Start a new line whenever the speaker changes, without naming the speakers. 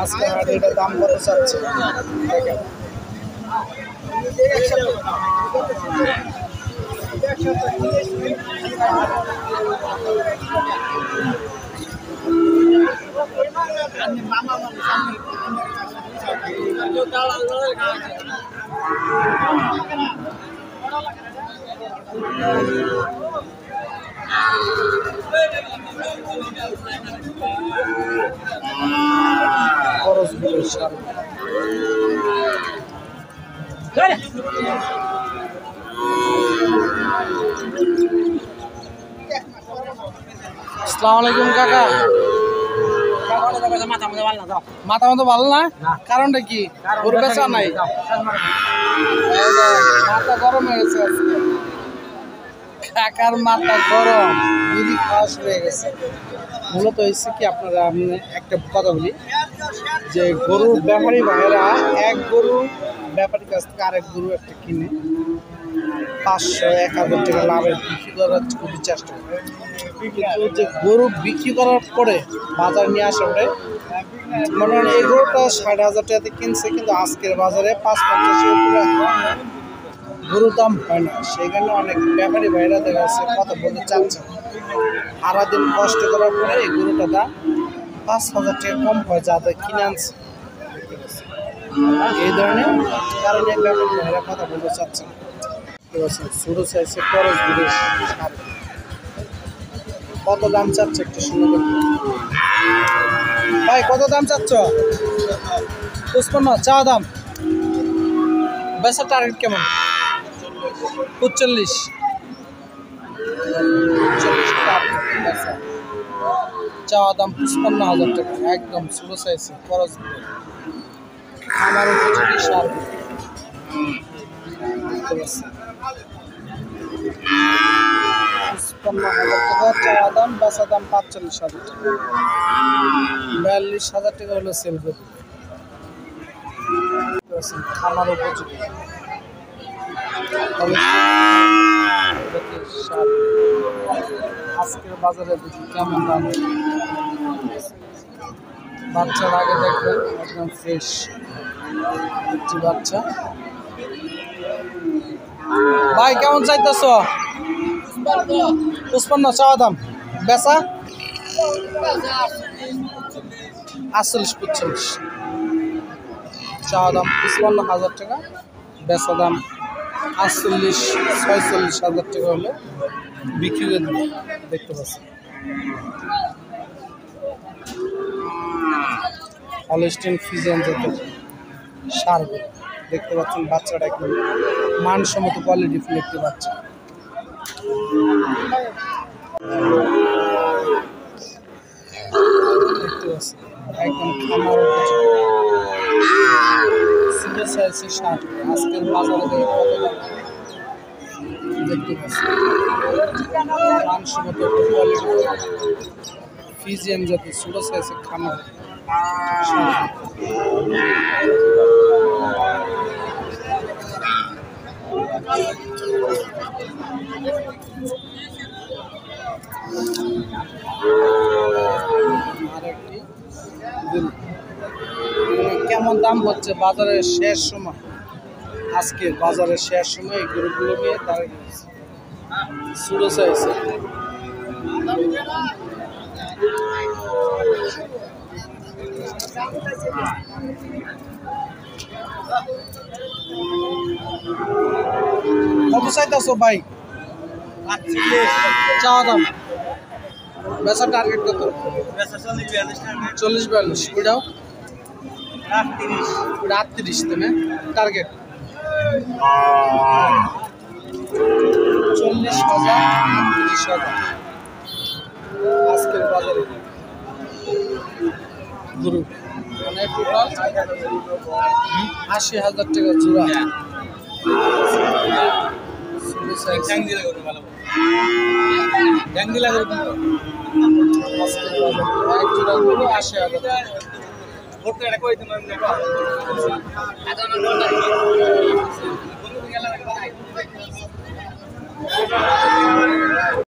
আজকে হাটে এটার দাম কত চাচ্ছে দেখেন। আসসালামু আলাইকুম কাকা। মাথা মতো ভালো না, কারণটা কি? গরু বেচা নাই, মাথা গরম হয়ে গেছে আজকে। কাকার মাথা গরম, বিড়ি খাওয়া শুরু হয়ে গেছে। মূলত হয়েছে কি, আপনারা আমি একটা কথা বলি যে গরুর ব্যাপারী ভাইয়েরা এক গরু ব্যাপারীর কাছ থেকে আরেক গরু একটা কিনে 500-1000 টাকা লাভের বিক্রি করার খুবই চেষ্টা করে। কিন্তু যে গরু বিক্রি করার পরে বাজার নিয়ে আসা পরে মনে হয় এই গরুটা 60,000 টাকাতে কিনছে, কিন্তু আজকের বাজারে 550 টাকা গরুর দাম হয় না। সেখানে অনেক ব্যাপারী ভাইরা দেখা যাচ্ছে কথা বলতে চাচ্ছে, সারাদিন কষ্ট করার পরে এই গরুটা দাম 5,000 টাকা কম হয় যাদের কিনে আনছে। এই ধরনের কারণে ব্যাপারী ভাইরা কথা বলতে চাচ্ছে। ছোট সাইজে খরচ বিদেশ কত দাম চাচ্ছে একটু শুনে দেখুন। ভাই কত দাম চাচ্ছ? 55 চা দাম। বেচার টার্গেট কেমন? 45 চাওয়া দাম 55,000 টাকা। একদম ছোট সাইজে খরচ আমার উপযোগী সার। 55,000 টাকা চাওয়া দাম, বেচা দাম 45,000 টাকা। 42,000 টাকা হলো সেল করতে। খামার উপযোগী আজকের বাজারে দেখি কেমন দাম। বাচ্চার আগে দেখবেন একদম ফ্রেশ বাচ্চা। ভাই কেমন চাইতেছ? 55 চাওয়া দাম, বেচা 48-45 চাওয়া দাম 55,000 টাকা, বেচা দাম 48-46,000 টাকা হলে বিক্রি করে দেবে। দেখতে পাচ্ছি হলস্টেইন ফ্রিজিয়ান জাতের সার গরু দেখতে পাচ্ছেন। বাচ্চাটা একদম মানসম্মত কোয়ালিটি ফুল একটি বাচ্চা। দেখতে পাচ্ছেন একদম খামার সিঙ্গেল সাইজের সার। আজকের বাজারে দেখতে পাচ্ছেন মানসম্মত কোয়ালিটি ফ্রিজিয়ান জাতের ছোট সাইজের খামার সার। আরেকটি কেমন দাম হচ্ছে বাজারের শেষ সময়, আজকে বাজারের শেষ সময় এই গরুগুলো নিয়ে দাঁড়িয়ে গেছে ছোট সাইজে। কত চাইতেছ ভাই? চাওয়া দাম, বেচার টার্গেট কত? 40-42। ওইটাও 38 তুমি টার্গেট 40,000-38,000 আজকের বাজারে গরু মানে টোটাল 80,000 টাকা জোড়া। এক জোড়া গরু 80,000।